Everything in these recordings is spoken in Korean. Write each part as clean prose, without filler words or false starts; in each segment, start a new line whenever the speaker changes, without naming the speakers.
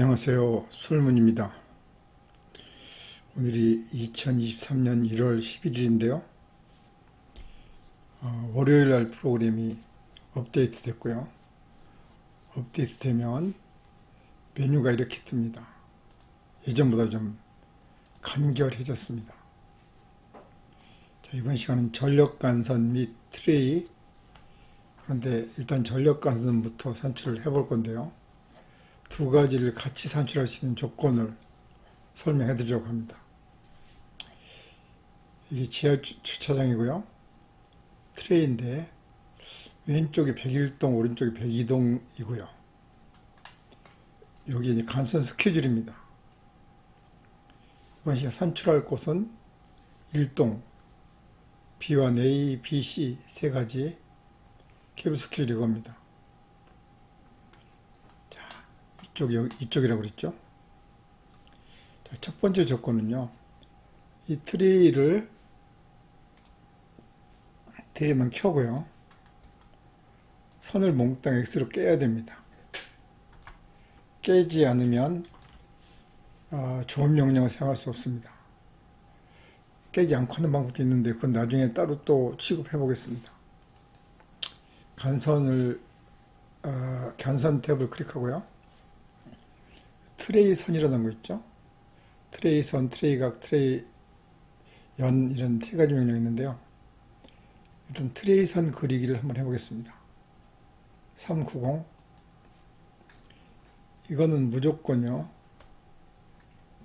안녕하세요. 솔문입니다. 오늘이 2023년 1월 11일인데요. 월요일 날 프로그램이 업데이트 됐고요. 업데이트 되면 메뉴가 이렇게 뜹니다. 예전보다 좀 간결해졌습니다. 자, 이번 시간은 전력간선 및 트레이, 그런데 일단 전력간선부터 산출을 해볼 건데요. 두 가지를 같이 산출할 수 있는 조건을 설명해 드리려고 합니다. 이게 지하 주차장이고요. 트레이인데 왼쪽이 101동, 오른쪽이 102동이고요. 여기 이제 간선 스케줄입니다. 이번 시간 산출할 곳은 1동, B1, A, B, C 세 가지 케이블 스케줄이 겁니다. 이쪽이라고 그랬죠. 자, 첫 번째 조건은요, 이 트레이만 켜고요, 선을 몽땅 X로 깨야 됩니다. 깨지 않으면 좋은 명령을 사용할 수 없습니다. 깨지 않고 하는 방법도 있는데 그건 나중에 따로 또 취급해 보겠습니다. 간선 탭을 클릭하고요, 트레이 선이라는 거 있죠. 트레이 선, 트레이 각, 트레이 연, 이런 세 가지 명령이 있는데요. 일단 트레이 선 그리기를 한번 해보겠습니다. 390. 이거는 무조건요.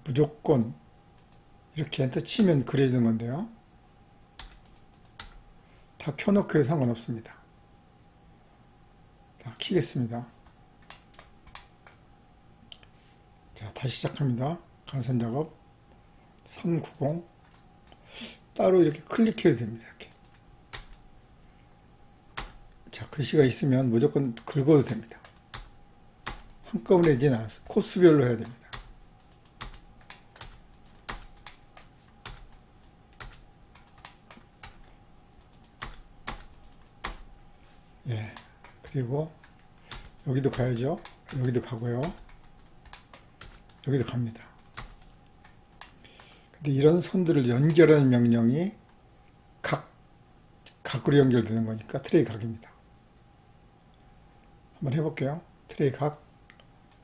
무조건 이렇게 엔터 치면 그려지는 건데요. 다 켜놓고 해도 상관없습니다. 자, 키겠습니다. 자, 다시 시작합니다. 간선 작업 390. 따로 이렇게 클릭해도 됩니다. 이렇게. 자, 글씨가 있으면 무조건 긁어도 됩니다. 한꺼번에 되지는 않습니다. 코스별로 해야 됩니다. 예. 그리고 여기도 가야죠. 여기도 가고요. 여기도 갑니다. 근데 이런 선들을 연결하는 명령이 각으로 연결되는 거니까 트레이 각입니다. 한번 해볼게요. 트레이 각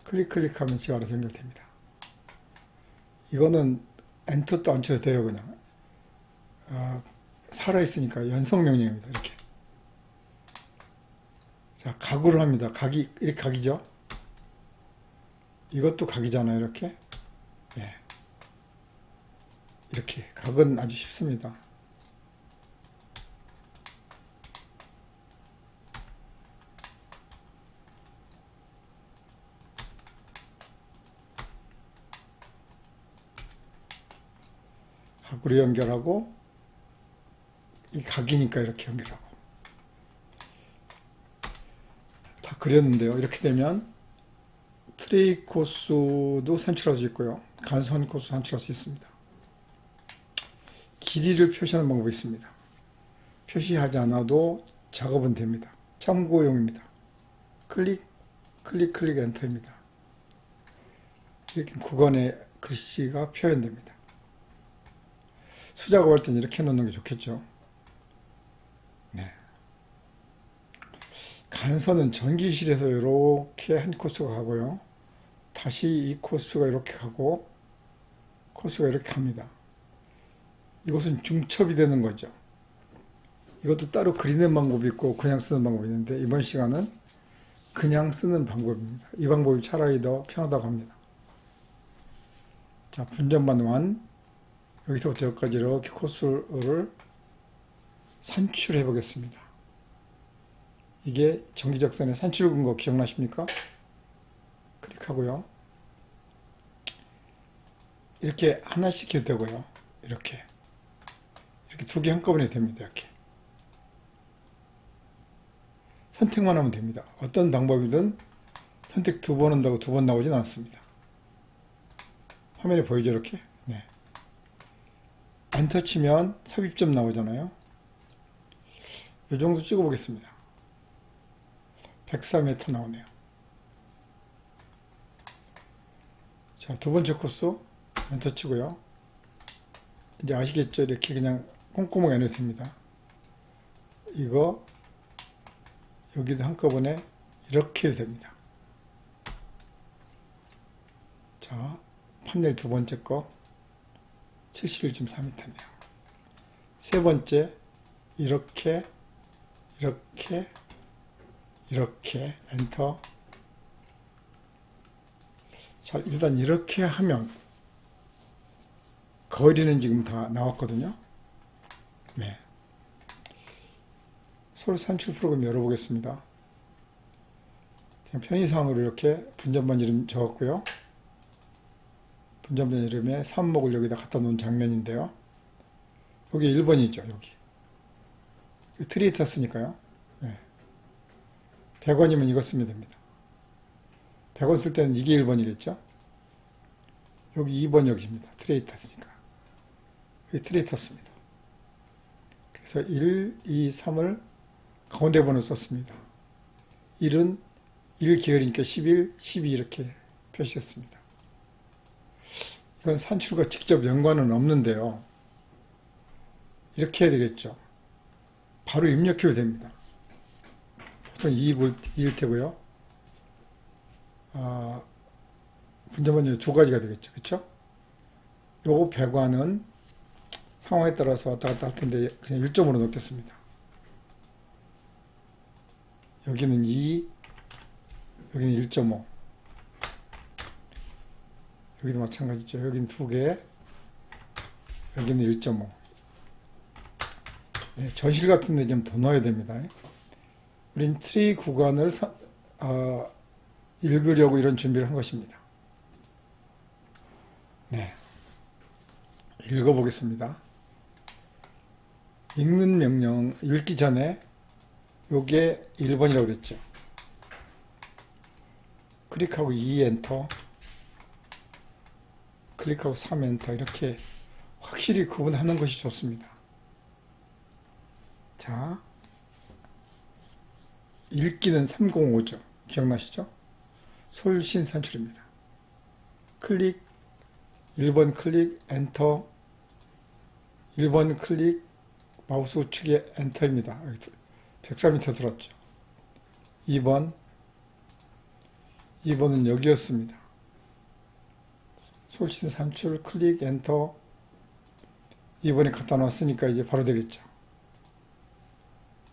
클릭하면 지가 알아서 연결됩니다. 이거는 엔터도 안 쳐도 돼요. 그냥 살아있으니까 연속 명령입니다. 이렇게. 자, 각으로 합니다. 각이 이렇게 각이죠. 이것도 각이잖아요. 이렇게. 예. 이렇게 각은 아주 쉽습니다. 각으로 연결하고, 이 각이니까 이렇게 연결하고. 다 그렸는데요. 이렇게 되면 트레이 코스도 산출할 수 있고요. 간선 코스 산출할 수 있습니다. 길이를 표시하는 방법이 있습니다. 표시하지 않아도 작업은 됩니다. 참고용입니다. 클릭 엔터입니다. 이렇게 구간에 글씨가 표현됩니다. 수작업할 때는 이렇게 해놓는 게 좋겠죠. 네. 간선은 전기실에서 이렇게 한 코스가 가고요. 다시 이 코스가 이렇게 가고 코스가 이렇게 갑니다. 이것은 중첩이 되는 거죠. 이것도 따로 그리는 방법이 있고 그냥 쓰는 방법이 있는데 이번 시간은 그냥 쓰는 방법입니다. 이 방법이 차라리 더 편하다고 합니다. 자, 분전반 완. 여기서부터 여기까지 이렇게 코스를 산출해 보겠습니다. 이게 전기적선의 산출 근거 기억나십니까? 클릭하고요. 이렇게 하나씩 해도 되고요. 이렇게 두 개 한꺼번에 됩니다. 이렇게 선택만 하면 됩니다. 어떤 방법이든 선택 두 번 한다고 두 번 나오진 않습니다. 화면에 보이죠? 이렇게. 네. 엔터 치면 삽입점 나오잖아요. 이 정도 찍어 보겠습니다. 104m 나오네요. 자, 두 번째 코스 엔터 치고요. 이제 아시겠죠? 이렇게 그냥 꼼꼼하게 해놓습니다. 이거 여기도 한꺼번에 이렇게 해도 됩니다. 자, 판넬 두 번째 거 71.4m네요. 세 번째 이렇게 엔터. 자, 일단 이렇게 하면 거리는 지금 다 나왔거든요. 네. 서울 산출 프로그램 열어보겠습니다. 그냥 편의상으로 이렇게 분전반 이름 적었고요. 분전반 이름에 삽목을 여기다 갖다 놓은 장면인데요. 여기 1번이죠. 여기 트리에타 쓰니까요. 네. 100원이면 이거 쓰면 됩니다. 100원 쓸 때는 이게 1번이겠죠. 여기 2번 여기입니다. 트레이터 쓰니까 여기 트레이터 씁니다. 그래서 1, 2, 3을 가운데 번호 썼습니다. 1은 1 계열이니까 11, 12 이렇게 표시했습니다. 이건 산출과 직접 연관은 없는데요. 이렇게 해야 되겠죠. 바로 입력해도 됩니다. 보통 2일 테고요. 분전반이 두 가지가 되겠죠. 그쵸? 요거 배관은 상황에 따라서 왔다 갔다 할 텐데 그냥 1점으로 놓겠습니다. 여기는 2, 여기는 1.5. 여기도 마찬가지죠. 여기는 2개, 여기는 1.5. 네, 전실 같은 데 좀 더 넣어야 됩니다. 우린 트리 구간을 읽으려고 이런 준비를 한 것입니다. 네. 읽어보겠습니다. 읽는 명령, 읽기 전에 요게 1번이라고 그랬죠. 클릭하고 2 엔터, 클릭하고 3 엔터, 이렇게 확실히 구분하는 것이 좋습니다. 자, 읽기는 305죠. 기억나시죠? 솔신 산출입니다. 클릭, 1번 클릭, 엔터, 1번 클릭, 마우스 우측에 엔터입니다. 104m 들었죠. 2번은 여기였습니다. 솔신 산출, 클릭, 엔터, 2번에 갖다 놨으니까 이제 바로 되겠죠.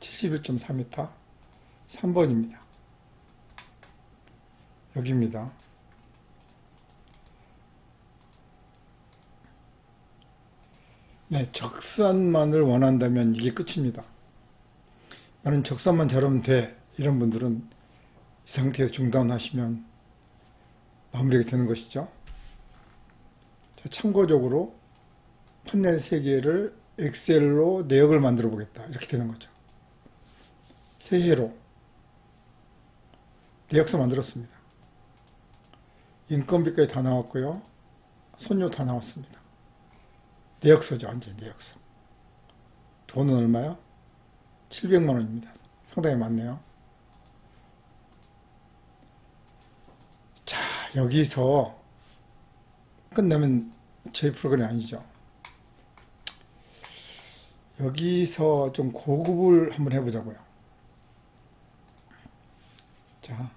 71.4m, 3번입니다. 여기입니다. 네, 적산만을 원한다면 이게 끝입니다. 나는 적산만 잘하면 돼. 이런 분들은 이 상태에서 중단하시면 마무리가 되는 것이죠. 자, 참고적으로 판넬 3개를 엑셀로 내역을 만들어 보겠다. 이렇게 되는 거죠. 새해로 내역서 만들었습니다. 인건비까지 다 나왔고요. 손료 다 나왔습니다. 내역서죠. 완전 내역서. 돈은 얼마요? 700만 원입니다. 상당히 많네요. 자, 여기서 끝나면 저희 프로그램이 아니죠. 여기서 좀 고급을 한번 해보자고요. 자,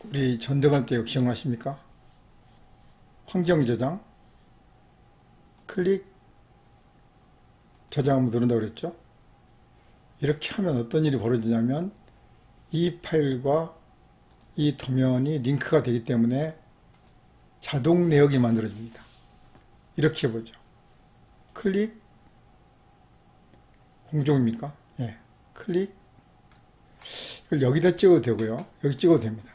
우리 전등할 때 기억나십니까? 환경 저장, 클릭, 저장 한번 누른다고 그랬죠? 이렇게 하면 어떤 일이 벌어지냐면 이 파일과 이 도면이 링크가 되기 때문에 자동 내역이 만들어집니다. 이렇게 해보죠. 클릭, 공종입니까? 예, 클릭, 이걸 여기다 찍어도 되고요. 여기 찍어도 됩니다.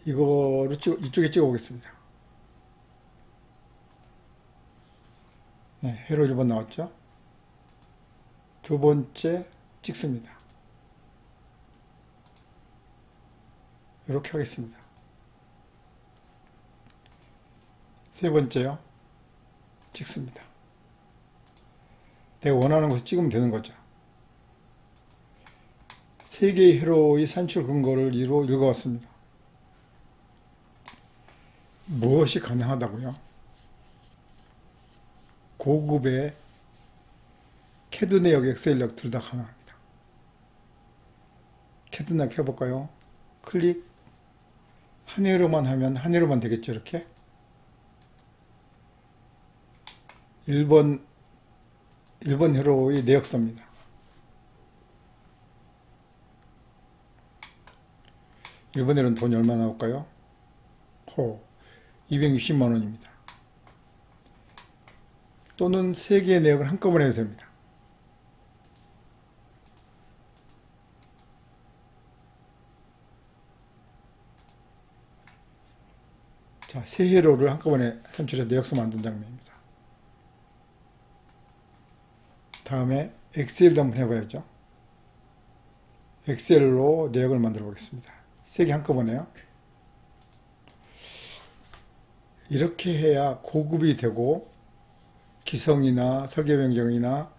이거를 이쪽에 찍어 보겠습니다. 네, 회로 1번 나왔죠? 두 번째 찍습니다. 이렇게 하겠습니다. 세 번째요. 찍습니다. 내가 원하는 곳을 찍으면 되는 거죠. 세 개의 회로의 산출 근거를 읽어왔습니다. 무엇이 가능하다고요? 고급의 CAD 내역, 엑셀 내역 둘 다 가능합니다. CAD 내역 해볼까요? 클릭. 한 회로만 하면 한 회로만 되겠죠, 이렇게? 1번 회로의 내역서입니다. 1번 회로는 돈이 얼마 나올까요? 260만 원입니다. 또는 3개의 내역을 한꺼번에 해도 됩니다. 자, 3회로를 한꺼번에 산출해서 내역서 만든 장면입니다. 다음에 엑셀도 한번 해봐야죠. 엑셀로 내역을 만들어 보겠습니다. 3개 한꺼번에요. 이렇게 해야 고급이 되고 기성이나 설계 변경이나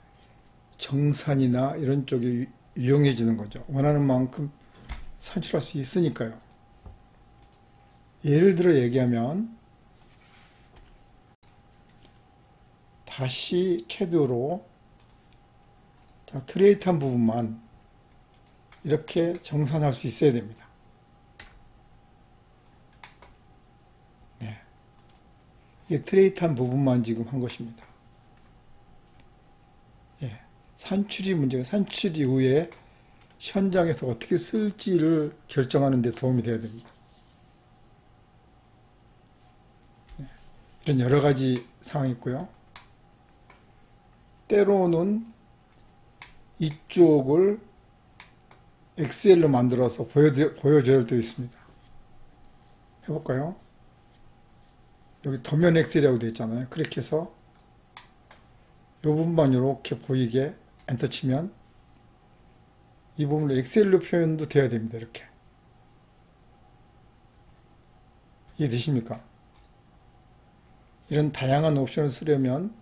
정산이나 이런 쪽이 유용해지는 거죠. 원하는 만큼 산출할 수 있으니까요. 예를 들어 얘기하면 다시 CAD로 트레이트한 부분만 이렇게 정산할 수 있어야 됩니다. 네. 이게 트레이트한 부분만 지금 한 것입니다. 예. 산출이 문제가 산출 이후에 현장에서 어떻게 쓸지를 결정하는 데 도움이 되어야 됩니다. 네. 이런 여러 가지 상황이 있고요. 때로는 이쪽을 엑셀로 만들어서 보여줘야 할 때도 있습니다. 해볼까요? 여기 도면 엑셀이라고 되어 있잖아요. 클릭해서 이 부분만 이렇게 보이게 엔터 치면 이 부분을 엑셀로 표현도 돼야 됩니다. 이렇게. 이해되십니까? 이런 다양한 옵션을 쓰려면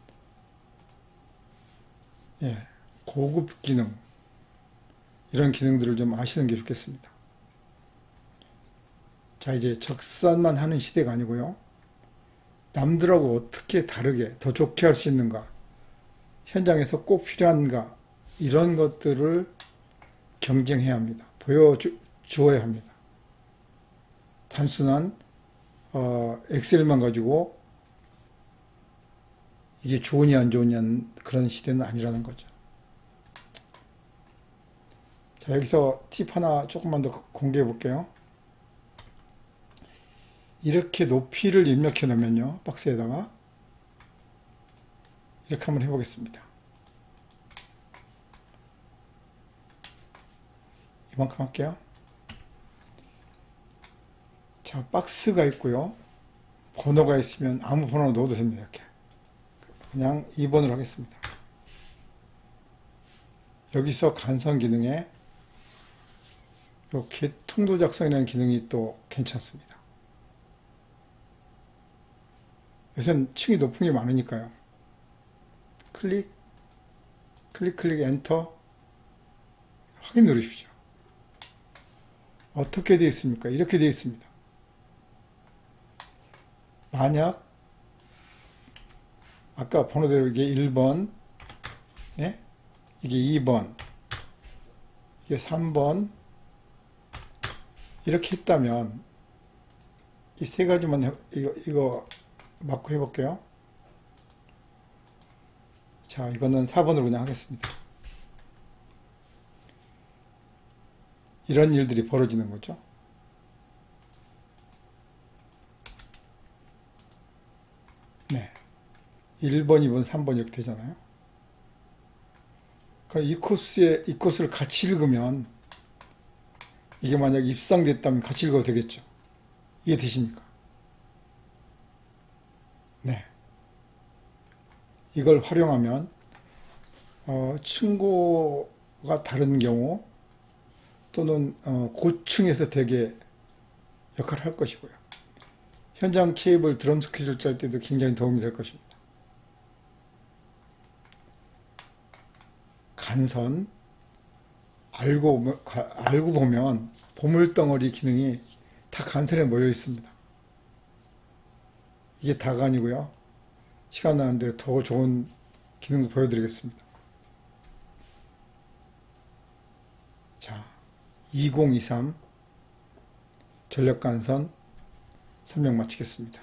예, 고급 기능 이런 기능들을 좀 아시는 게 좋겠습니다. 자, 이제 적산만 하는 시대가 아니고요. 남들하고 어떻게 다르게 더 좋게 할 수 있는가, 현장에서 꼭 필요한가, 이런 것들을 경쟁해야 합니다. 보여주어야 합니다. 단순한 엑셀만 가지고 이게 좋으냐 안 좋으냐 그런 시대는 아니라는 거죠. 자, 여기서 팁 하나 조금만 더 공개해 볼게요. 이렇게 높이를 입력해 놓으면요, 박스에다가 이렇게 한번 해보겠습니다. 이만큼 할게요. 자, 박스가 있고요. 번호가 있으면 아무 번호로 넣어도 됩니다. 이렇게. 그냥 2번으로 하겠습니다. 여기서 간선 기능에 이렇게 통도 작성이라는 기능이 또 괜찮습니다. 요새는 층이 높은 게 많으니까요. 클릭, 엔터, 확인 누르십시오. 어떻게 되어 있습니까? 이렇게 되어 있습니다. 만약 아까 번호대로 이게 1번, 네? 이게 2번, 이게 3번, 이렇게 했다면, 이 세 가지만, 이거 맞고 해볼게요. 자, 이거는 4번으로 그냥 하겠습니다. 이런 일들이 벌어지는 거죠. 네. 1번, 2번, 3번 이렇게 되잖아요. 그러니까 이 코스를 같이 읽으면 이게 만약 입상됐다면 같이 읽어도 되겠죠. 이해되십니까? 네. 이걸 활용하면 층고가 다른 경우 또는 고층에서 되게 역할을 할 것이고요. 현장 케이블 드럼 스케줄 짤 때도 굉장히 도움이 될 것입니다. 간선, 알고 보면 보물덩어리 기능이 다 간선에 모여 있습니다. 이게 다가 아니고요. 시간 나는데 더 좋은 기능도 보여드리겠습니다. 자, 2023 전력간선 설명 마치겠습니다.